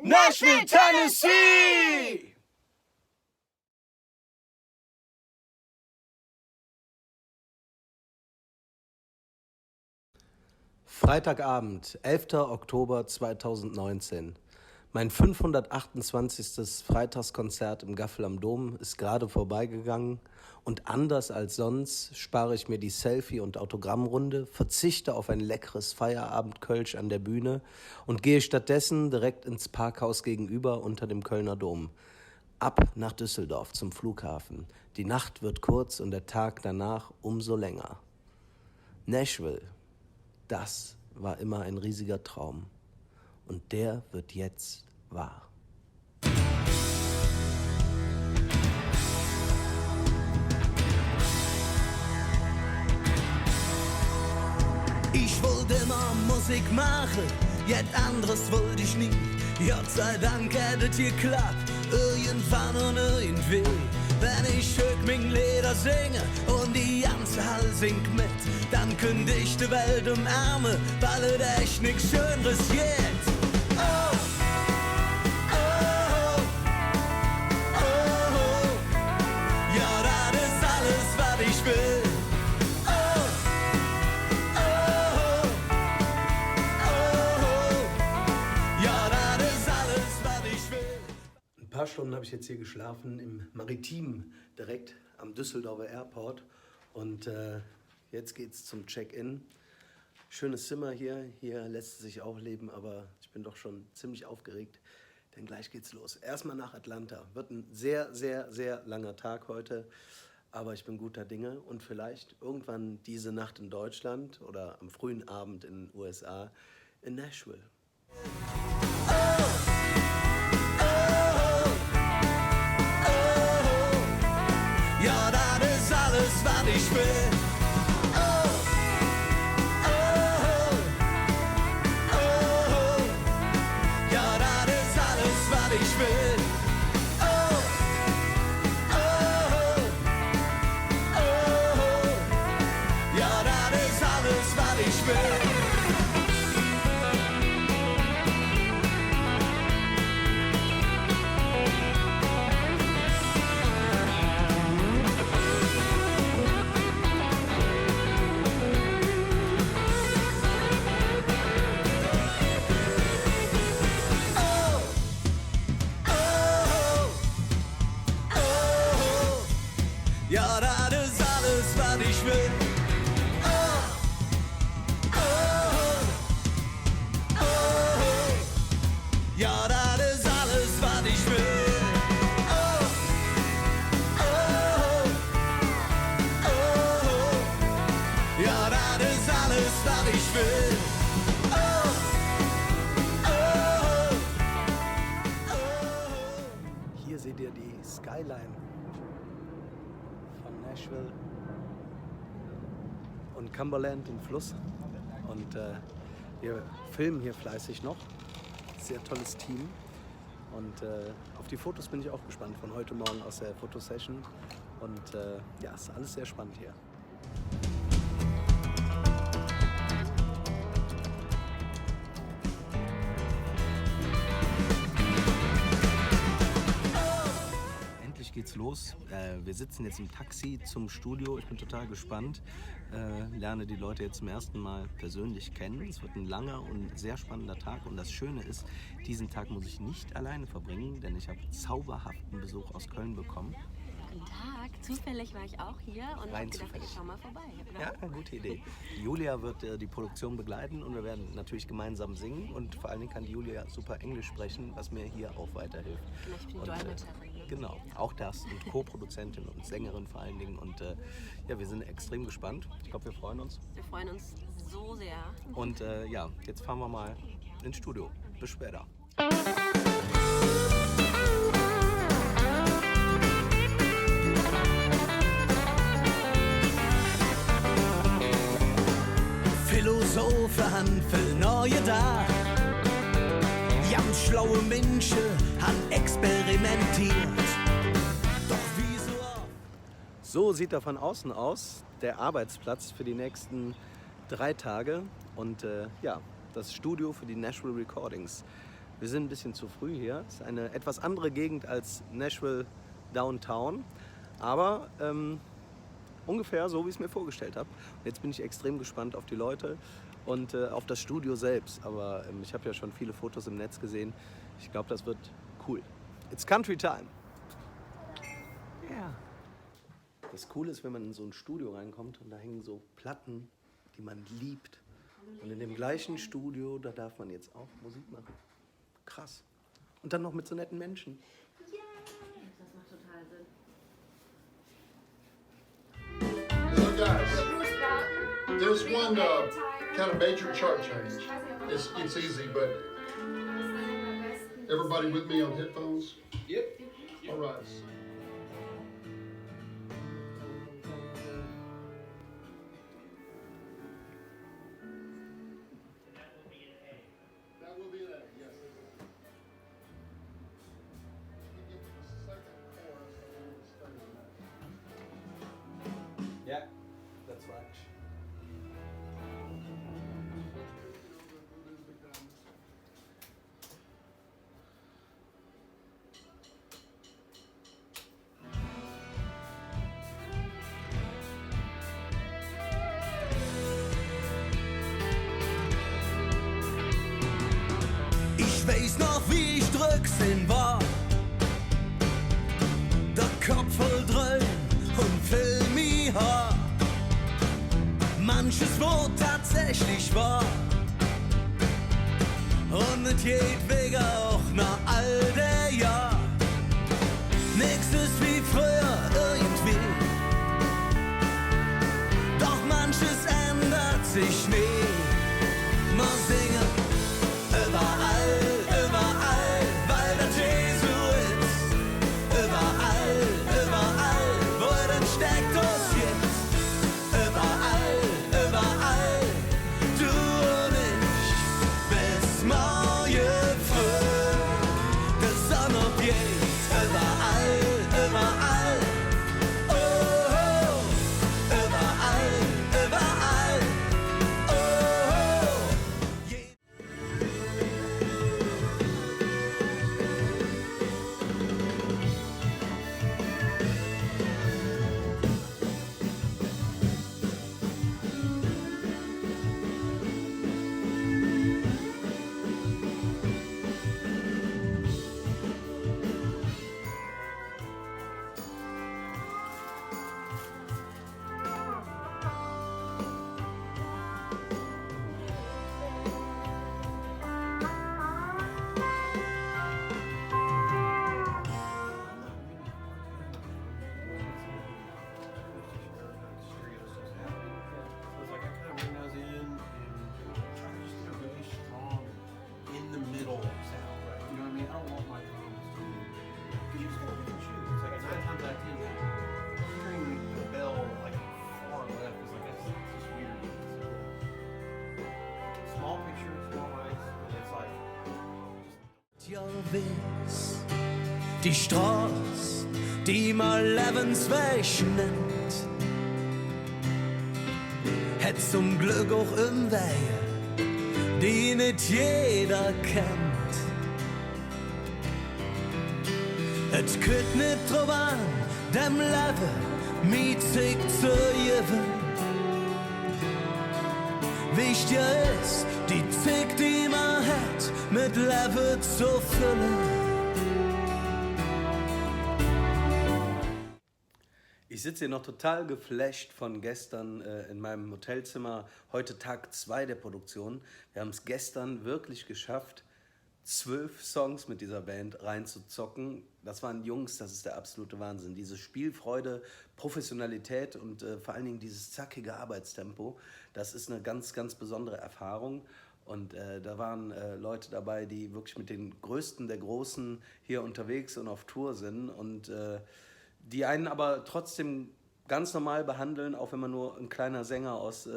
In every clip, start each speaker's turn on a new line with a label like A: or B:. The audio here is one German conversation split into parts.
A: Nashville, Tennessee!
B: Freitagabend, 11. Oktober 2019. Mein 528. Freitagskonzert im Gaffel am Dom ist gerade vorbeigegangen und anders als sonst spare ich mir die Selfie- und Autogrammrunde, verzichte auf ein leckeres Feierabendkölsch an der Bühne und gehe stattdessen direkt ins Parkhaus gegenüber unter dem Kölner Dom. Ab nach Düsseldorf zum Flughafen. Die Nacht wird kurz und der Tag danach umso länger. Nashville. Das war immer ein riesiger Traum. Und der wird jetzt wahr.
C: Ich wollte immer Musik machen, jet anderes wollte ich nie. Gott sei Dank hättet ihr klappt, irgendwann und irgendwie. Wenn ich schön mein Lieder singe und die ganze Hall singt mit, dann könnte ich die Welt umarmen, weil es echt nichts Schöneres gibt. Oh, oh, oh, oh, ja, das ist alles, was ich will. Oh, oh, oh, oh, ja, das ist alles, was ich will.
B: Ein paar Stunden habe ich jetzt hier geschlafen im Maritim, direkt am Düsseldorfer Airport. Und jetzt geht's zum Check-in. Schönes Zimmer hier lässt es sich auch leben, aber ich bin doch schon ziemlich aufgeregt, denn gleich geht's los. Erstmal nach Atlanta. Wird ein sehr, sehr, sehr langer Tag heute, aber ich bin guter Dinge und vielleicht irgendwann diese Nacht in Deutschland oder am frühen Abend in den USA in Nashville.
C: Ja, das ist alles, was ich will. Oh, oh, oh, oh, ja, das ist alles, was ich will. Oh, oh, oh, ja, das ist alles, was ich will. Ja, das ist alles, was ich will. Oh, oh, oh, ja, das ist alles, was ich will. Oh, oh, oh, ja, das ist alles, was ich will. Oh, oh, oh.
B: Hier seht ihr die Skyline von Nashville und Cumberland, den Fluss. Und wir filmen hier fleißig noch. Sehr tolles Team. Und auf die Fotos bin ich auch gespannt von heute Morgen aus der Fotosession. Und ja, ist alles sehr spannend hier. Endlich geht's los. Wir sitzen jetzt im Taxi zum Studio. Ich bin total gespannt. Lerne die Leute jetzt zum ersten Mal persönlich kennen. Es wird ein langer und sehr spannender Tag. Und das Schöne ist, diesen Tag muss ich nicht alleine verbringen, denn ich habe zauberhaften Besuch aus Köln bekommen.
D: Guten Tag, zufällig war ich auch hier und habe gedacht, ich schau mal vorbei. Oder?
B: Ja, eine gute Idee. Julia wird die Produktion begleiten und wir werden natürlich gemeinsam singen. Und vor allen Dingen kann die Julia super Englisch sprechen, was mir hier auch weiterhilft.
D: Genau, ich bin die
B: Und,
D: Dolmetscherin. Ne?
B: Genau, auch das und Co-Produzentin und Sängerin vor allen Dingen. Und ja, wir sind extrem gespannt. Ich glaube, wir freuen uns.
D: Wir freuen uns so sehr.
B: Und ja, jetzt fahren wir mal ins Studio. Bis später.
C: Philosophen für neue Tag. Ganz schlaue Menschen haben experimentiert. Doch wieso?
B: So sieht er von außen aus, der Arbeitsplatz für die nächsten 3 Tage und ja, das Studio für die Nashville Recordings. Wir sind ein bisschen zu früh hier. Es ist eine etwas andere Gegend als Nashville Downtown, aber ungefähr so, wie ich es mir vorgestellt habe. Und jetzt bin ich extrem gespannt auf die Leute und auf das Studio selbst. Aber ich habe ja schon viele Fotos im Netz gesehen. Ich glaube, das wird cool. It's Country Time. Yeah. Das Coole ist, wenn man in so ein Studio reinkommt und da hängen so Platten, die man liebt. Und in dem gleichen Studio, da darf man jetzt auch Musik machen. Krass. Und dann noch mit so netten Menschen.
D: Ja, das macht total Sinn.
E: So guys, there's one kind of major chart change. It's easy, but everybody with me on headphones?
A: Yep.
E: All right. That will be an A, yes. We get to the second chorus and we'll stay in that.
B: Yeah, that's right.
C: Ich weiß noch, wie ich drücksin war. Der Kopf voll Dröhn und Film mi Haar. Manches wo tatsächlich wahr. Und nicht jedwege auch nach all der Jahr. Nix ist wie früher irgendwie. Doch manches ändert sich nie. Man singe überall, überall, weil das Jesus ist. Überall, überall, wo er denn steckt uns jetzt. Überall, überall, du und ich, bis morgen früh. Der Sonne geht überall, überall, oh, oh, überall, überall, oh, oh.
A: It's like I kind of bring those in and try to just get a really strong in the middle sound, right? You know what I mean? I don't want my drums to, because you just gotta pick and choose. It's like 9 times out of 10, hearing the bell like far left is like that's just weird. So, small picture, small eyes, and it's like
C: Ja, weiß, die Straße, die mal Lebensweg nennt, hat zum Glück auch Umwege, die nicht jeder kennt. Et kütt nicht drauf an, dem Leben mietzig zu geben. Wichtig ist, die Zick, die man hat, mit Leben zu füllen.
B: Ich sitze hier noch total geflasht von gestern in meinem Hotelzimmer. Heute Tag 2 der Produktion. Wir haben es gestern wirklich geschafft, 12 Songs mit dieser Band reinzuzocken. Das waren Jungs, das ist der absolute Wahnsinn. Diese Spielfreude, Professionalität und vor allen Dingen dieses zackige Arbeitstempo, das ist eine ganz, ganz besondere Erfahrung. Und da waren Leute dabei, die wirklich mit den Größten der Großen hier unterwegs und auf Tour sind und die einen aber trotzdem ganz normal behandeln, auch wenn man nur ein kleiner Sänger aus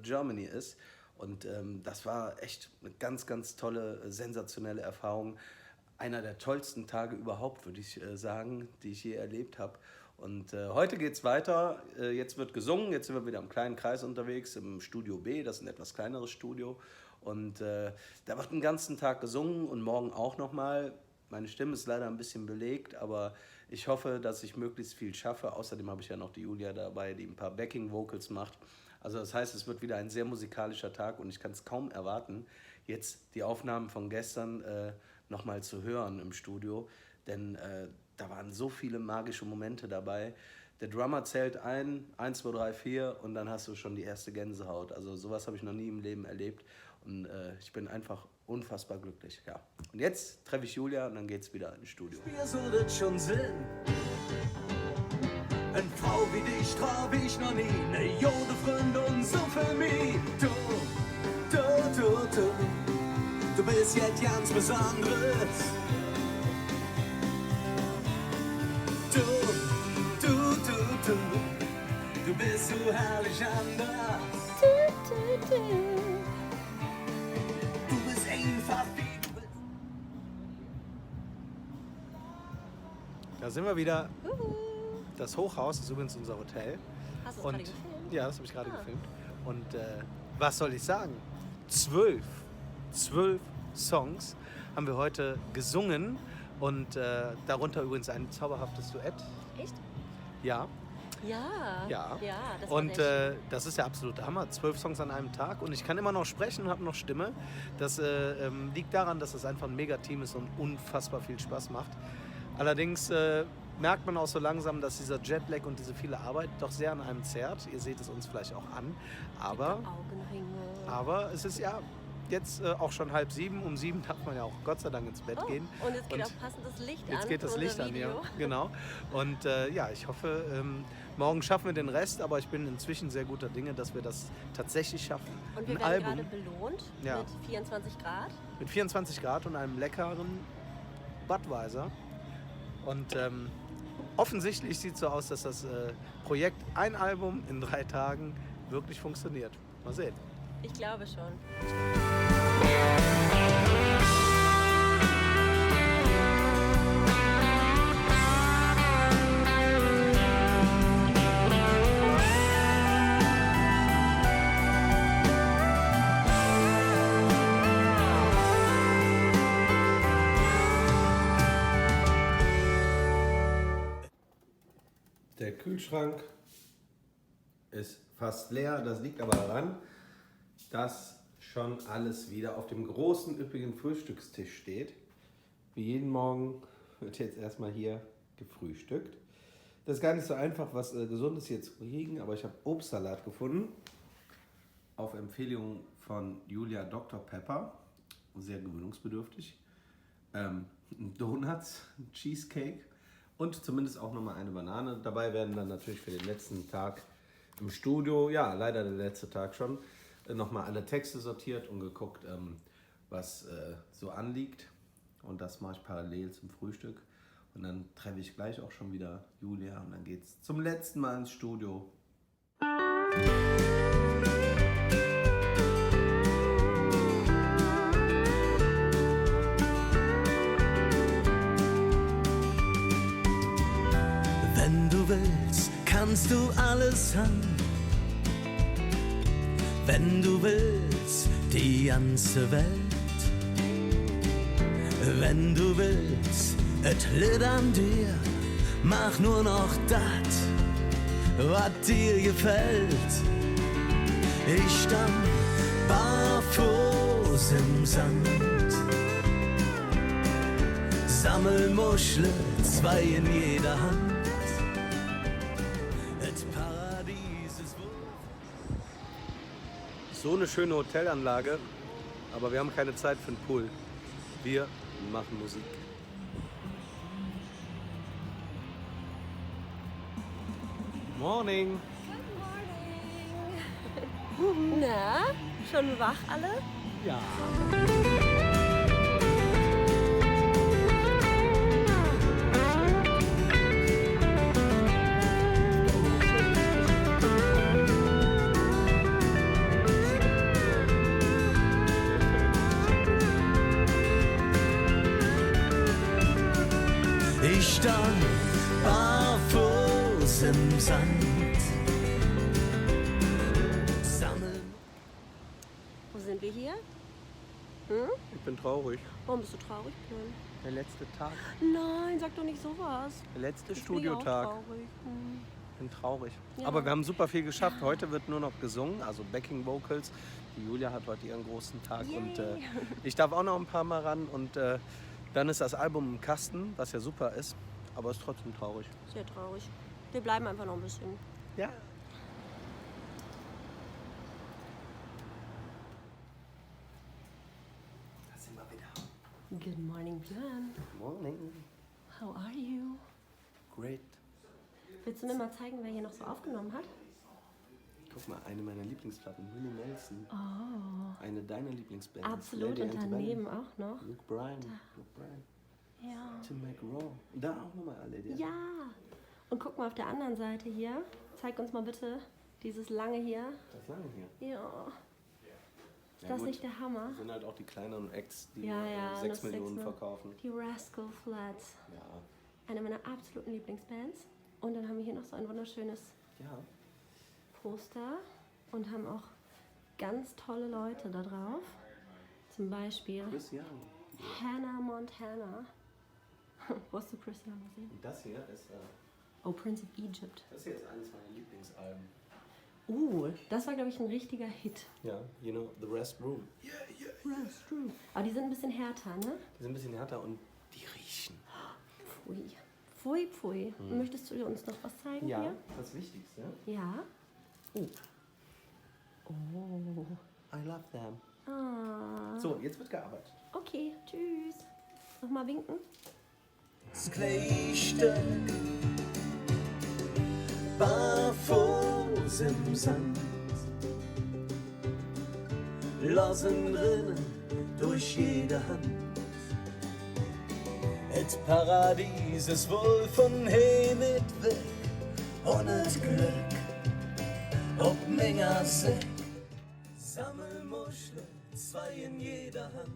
B: Germany ist. Und das war echt eine ganz, ganz tolle, sensationelle Erfahrung. Einer der tollsten Tage überhaupt, würde ich sagen, die ich je erlebt habe. Und heute geht's weiter. Jetzt wird gesungen. Jetzt sind wir wieder im kleinen Kreis unterwegs, im Studio B. Das ist ein etwas kleineres Studio. Und da wird den ganzen Tag gesungen und morgen auch nochmal. Meine Stimme ist leider ein bisschen belegt, aber ich hoffe, dass ich möglichst viel schaffe. Außerdem habe ich ja noch die Julia dabei, die ein paar Backing-Vocals macht. Also das heißt, es wird wieder ein sehr musikalischer Tag und ich kann es kaum erwarten, jetzt die Aufnahmen von gestern nochmal zu hören im Studio. Denn da waren so viele magische Momente dabei. Der Drummer zählt 1, 2, 3, 4 und dann hast du schon die erste Gänsehaut. Also sowas habe ich noch nie im Leben erlebt und ich bin einfach unfassbar glücklich. Ja. Und jetzt treffe ich Julia und dann geht's wieder ins Studio.
C: Mir so das schon Sinn. Eine Frau wie dich trau ich noch nie, ne Jode Freund und so für mich. Du bist jetzt ganz Besonderes. Du bist so herrlich anders. Du bist einfach wie du bist.
B: Da sind wir wieder. Das Hochhaus ist übrigens unser Hotel.
D: Hast du das gerade gefilmt?
B: Ja, das habe ich gerade gefilmt. Und was soll ich sagen? 12 Songs haben wir heute gesungen und darunter übrigens ein zauberhaftes Duett.
D: Echt?
B: Ja.
D: Ja, das war
B: Und
D: sehr schön.
B: das ist der absolute Hammer. 12 Songs an einem Tag und ich kann immer noch sprechen und habe noch Stimme. Das liegt daran, dass es einfach ein Mega-Team ist und unfassbar viel Spaß macht. Allerdings merkt man auch so langsam, dass dieser Jetlag und diese viele Arbeit doch sehr an einem zerrt. Ihr seht es uns vielleicht auch an. Aber es ist ja jetzt auch schon 6:30. Um 7 darf man ja auch Gott sei Dank ins Bett gehen.
D: Und jetzt geht auch passend das Licht an.
B: Jetzt geht das
D: für
B: Licht
D: unser
B: an, ja.
D: Video.
B: Genau. Und ja, ich hoffe, morgen schaffen wir den Rest, aber ich bin inzwischen sehr guter Dinge, dass wir das tatsächlich schaffen.
D: Und wir
B: Ein
D: werden
B: Album
D: gerade belohnt
B: Ja.
D: mit 24 Grad.
B: mit 24 Grad und einem leckeren Budweiser. Und offensichtlich sieht es so aus, dass das Projekt ein Album in 3 Tagen wirklich funktioniert. Mal sehen.
D: Ich glaube schon.
B: Der Kühlschrank ist fast leer. Das liegt aber daran, dass schon alles wieder auf dem großen, üppigen Frühstückstisch steht. Wie jeden Morgen wird jetzt erstmal hier gefrühstückt. Das ist gar nicht so einfach, was Gesundes hier zu kriegen, aber ich habe Obstsalat gefunden. Auf Empfehlung von Julia Dr. Pepper. Sehr gewöhnungsbedürftig. Donuts, Cheesecake und zumindest auch nochmal eine Banane. Dabei werden dann natürlich für den letzten Tag im Studio, ja leider der letzte Tag schon, nochmal alle Texte sortiert und geguckt, was so anliegt. Und das mache ich parallel zum Frühstück. Und dann treffe ich gleich auch schon wieder Julia und dann geht's zum letzten Mal ins Studio.
C: Wenn du willst, kannst du alles haben. Wenn du willst, die ganze Welt. Wenn du willst, et litt an dir. Mach nur noch dat, was dir gefällt. Ich stand barfuß im Sand. Sammel Muscheln, 2 in jeder Hand. Et Paradies ist wohl.
B: So eine schöne Hotelanlage, aber wir haben keine Zeit für den Pool. Wir machen Musik. Morning!
D: Na, schon wach alle?
B: Ja.
C: Ich stand barfuß im Sand. Sammeln.
D: Wo sind wir hier?
B: Ich bin traurig.
D: Warum bist du traurig, Björn?
B: Der letzte Tag.
D: Nein, sag doch nicht sowas.
B: Der letzte
D: Ich bin
B: Studiotag.
D: auch traurig.
B: Ich bin traurig.
D: Ja.
B: Aber wir haben super viel geschafft. Heute wird nur noch gesungen, also Backing Vocals. Die Julia hat heute ihren großen Tag und ich darf auch noch ein paar Mal ran. Und dann ist das Album im Kasten, was ja super ist, aber ist trotzdem traurig.
D: Sehr traurig. Wir bleiben einfach noch ein bisschen.
B: Ja. Da sind wir wieder.
D: Good morning, Björn.
B: Morning.
D: How are you?
B: Great.
D: Willst du mir mal zeigen, wer hier noch so aufgenommen hat?
B: Guck mal, eine meiner Lieblingsplatten, Willie Nelson.
D: Oh,
B: Eine deiner Lieblingsbands.
D: absolut.
B: Lady
D: Und daneben
B: Antebellum.
D: auch noch.
B: Luke Bryan. Luke Bryan.
D: Ja.
B: Tim McGraw. Da auch nochmal alle. Die
D: Ja. Und guck mal auf der anderen Seite hier. Zeig uns mal bitte dieses lange hier.
B: Das lange hier.
D: Ja. Ist
B: Ja,
D: das
B: gut.
D: nicht der Hammer?
B: Das sind halt auch die kleineren Acts, die
D: Ja, ja,
B: 6
D: nur
B: Millionen
D: 6, ne?
B: verkaufen.
D: Die Rascal Flatts.
B: Ja.
D: Eine meiner absoluten Lieblingsbands. Und dann haben wir hier noch so ein wunderschönes
B: Ja.
D: Poster und haben auch ganz tolle Leute da drauf. Zum Beispiel
B: Chris Young.
D: Hannah Montana. Wo hast du Chris Young gesehen?
B: Und das hier ist,
D: Oh, Prince of Egypt.
B: das hier ist eines meiner Lieblingsalben.
D: Das war, glaube ich, ein richtiger Hit.
B: Ja, you know, The Restroom.
D: That's true. Aber die sind ein bisschen härter, ne?
B: Die sind ein bisschen härter und die riechen.
D: Pfui. Pfui, pfui. Möchtest du uns noch was zeigen
B: Ja,
D: hier?
B: das Wichtigste.
D: Ja. Oh. Oh.
B: I love them.
D: Ah.
B: So, jetzt wird gearbeitet.
D: Okay, tschüss. Nochmal winken.
C: Das Gleiche barfuß im Sand, lassen rinnen durch jede Hand. Et Paradies ist wohl von hier nicht weg, und et Glück, ob Menge Säck. Sammelmuscheln, 2 in jeder Hand.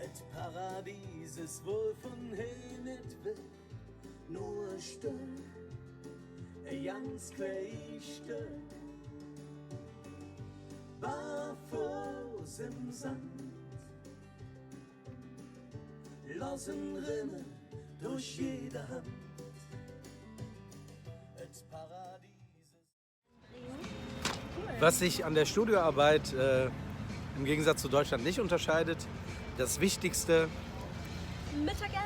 C: Et Paradies ist wohl von hier nicht weg, nur ein Stück, ein ganz kleines Stück. Barfuß im Sand, lassen rinnen durch jede Hand. Et Paradies ist
B: Was sich an der Studioarbeit im Gegensatz zu Deutschland nicht unterscheidet, das Wichtigste
D: Mittagessen!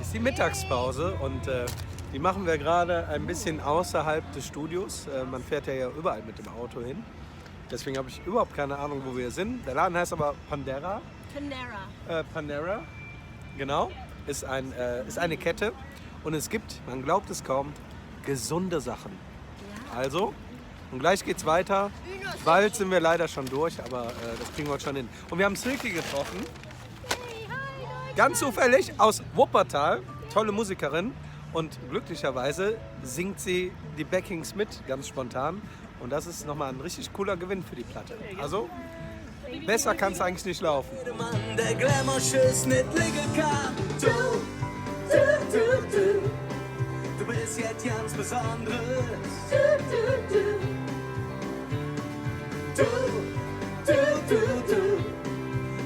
B: ist die Mittagspause und die machen wir gerade ein bisschen außerhalb des Studios. Man fährt ja überall mit dem Auto hin. Deswegen habe ich überhaupt keine Ahnung, wo wir sind. Der Laden heißt aber Panera. Panera, genau. Ist eine Kette und es gibt, man glaubt es kaum, gesunde Sachen.
D: Ja.
B: Also, und gleich geht's weiter. Bald sind wir leider schon durch, aber das kriegen wir schon hin. Und wir haben Silke getroffen. Ganz zufällig aus Wuppertal. Tolle Musikerin. Und glücklicherweise singt sie die Backings mit, ganz spontan. Und das ist nochmal ein richtig cooler Gewinn für die Platte. Also, besser kann es eigentlich nicht laufen.
C: der Mann, der Glamour-Schiss nicht liegen kann. Du bist jetzt ganz Besonderes.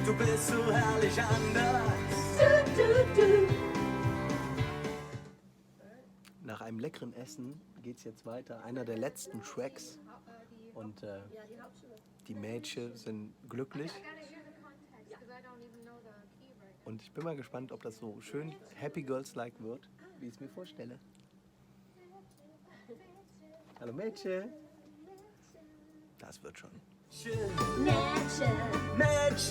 C: Du bist so herrlich anders.
B: Nach einem leckeren Essen geht es jetzt weiter. Einer der letzten Tracks. Und die Mädchen sind glücklich. Und ich bin mal gespannt, ob das so schön Happy Girls-like wird, wie ich es mir vorstelle. Hallo Mädchen. Das wird schon.
C: Mädchen,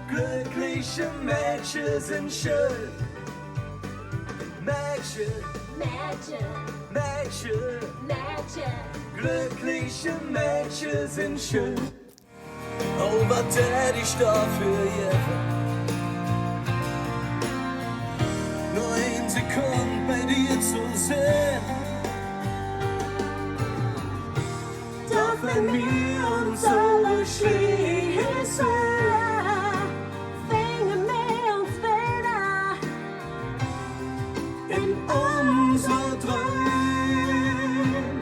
C: glückliche Mädchen sind schön. Mädchen, glückliche Mädchen sind schön. Oh, was hätte ich dafür gegeben? Nur 1 Sekunde bei dir zu sehen. Doch wenn wir uns alle schließen, finden wir uns wieder in unser Träumen.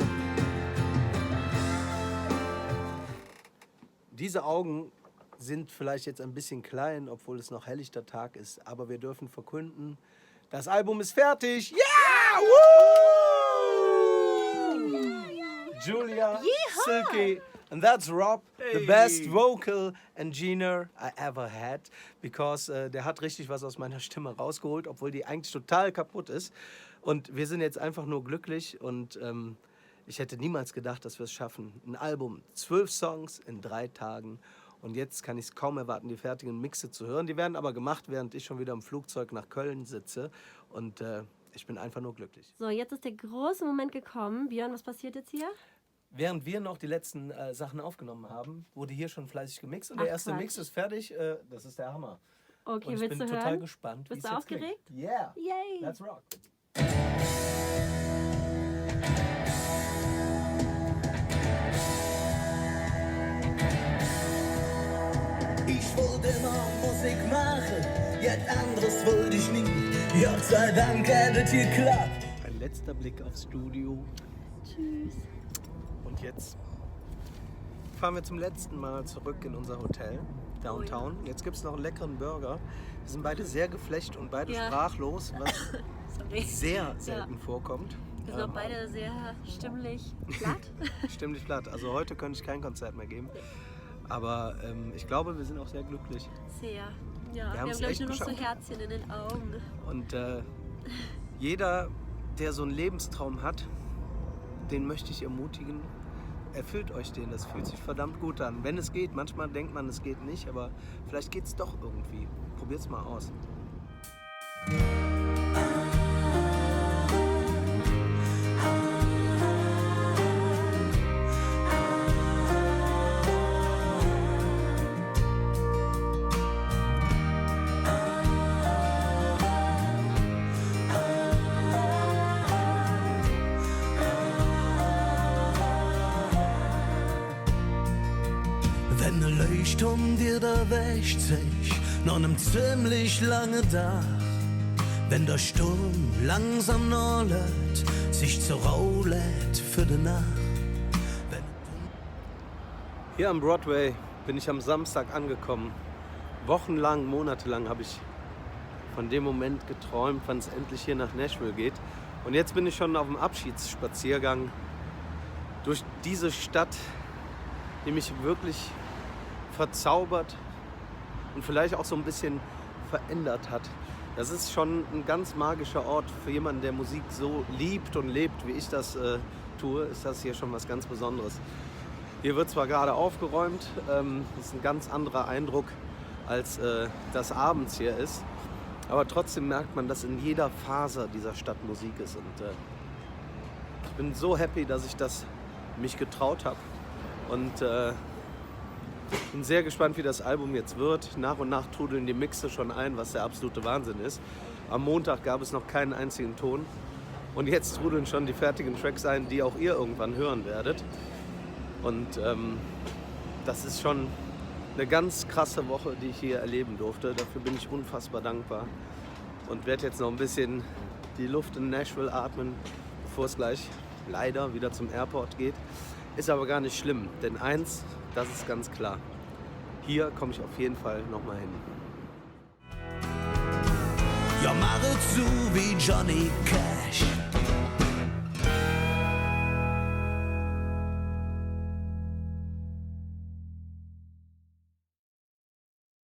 B: diese Augen sind vielleicht jetzt ein bisschen klein, obwohl es noch helllichter Tag ist. Aber wir dürfen verkünden, das Album ist fertig. Yeah! Woo! Julia, Silky, and that's Rob, the best vocal engineer I ever had. Because der hat richtig was aus meiner Stimme rausgeholt, obwohl die eigentlich total kaputt ist. Und wir sind jetzt einfach nur glücklich und ich hätte niemals gedacht, dass wir es schaffen. Ein Album, 12 Songs in 3 Tagen. Und jetzt kann ich es kaum erwarten, die fertigen Mixe zu hören. Die werden aber gemacht, während ich schon wieder im Flugzeug nach Köln sitze. Und ich bin einfach nur glücklich.
D: So, jetzt ist der große Moment gekommen. Björn, was passiert jetzt hier?
B: Während wir noch die letzten Sachen aufgenommen haben, wurde hier schon fleißig gemixt. Und
D: Ach,
B: der erste
D: Quatsch.
B: Mix ist fertig. Das ist der Hammer.
D: Okay,
B: Und ich
D: willst
B: bin
D: du
B: total
D: hören?
B: gespannt, wie
D: Bist
B: es
D: du
B: jetzt klingt.
D: aufgeregt?
B: Yeah,
D: Yay!
B: let's rock.
C: Ich wollte immer Musik machen, jetzt anderes wollte ich nie. Gott sei Dank hat es geklappt.
B: Ein letzter Blick aufs Studio.
D: Tschüss.
B: Und jetzt fahren wir zum letzten Mal zurück in unser Hotel, Downtown. Jetzt gibt es noch einen leckeren Burger. Wir sind beide sehr geflecht und beide
D: Ja.
B: sprachlos, was
D: Sorry.
B: sehr selten vorkommt.
D: Wir sind auch beide sehr stimmlich platt.
B: Stimmlich platt. Also heute könnte ich kein Konzert mehr geben. Aber ich glaube, wir sind auch sehr glücklich.
D: Sehr. Ja, wir haben,
B: haben's
D: glaube
B: echt
D: ich, nur noch so
B: geschafft.
D: Herzchen in den Augen.
B: Und jeder, der so einen Lebenstraum hat, den möchte ich ermutigen, erfüllt euch den. Das fühlt sich verdammt gut an. Wenn es geht, manchmal denkt man, es geht nicht, aber vielleicht geht es doch irgendwie. Probiert's mal aus.
C: Wenn ne Leuchtturm dir da wäscht sich, noch nem ziemlich lange Tag. Wenn der Sturm langsam nollet, sich zur Ruhe lädt für die Nacht.
B: Hier am Broadway bin ich am Samstag angekommen. Wochenlang, monatelang habe ich von dem Moment geträumt, wann es endlich hier nach Nashville geht. Und jetzt bin ich schon auf dem Abschiedsspaziergang durch diese Stadt, die mich wirklich verzaubert und vielleicht auch so ein bisschen verändert hat. Das ist schon ein ganz magischer Ort für jemanden, der Musik so liebt und lebt, wie ich das tue, ist das hier schon was ganz Besonderes. Hier wird zwar gerade aufgeräumt, das ist ein ganz anderer Eindruck, als das abends hier ist. Aber trotzdem merkt man, dass in jeder Faser dieser Stadt Musik ist. Und ich bin so happy, dass ich das mich getraut habe. Und bin sehr gespannt, wie das Album jetzt wird. Nach und nach trudeln die Mixe schon ein, was der absolute Wahnsinn ist. Am Montag gab es noch keinen einzigen Ton. Und jetzt trudeln schon die fertigen Tracks ein, die auch ihr irgendwann hören werdet. Und das ist schon eine ganz krasse Woche, die ich hier erleben durfte. Dafür bin ich unfassbar dankbar. Und werde jetzt noch ein bisschen die Luft in Nashville atmen, bevor es gleich leider wieder zum Airport geht. Ist aber gar nicht schlimm, denn eins, das ist ganz klar. Hier komme ich auf jeden Fall nochmal hin.
C: Ja, mach es so wie Johnny Cash.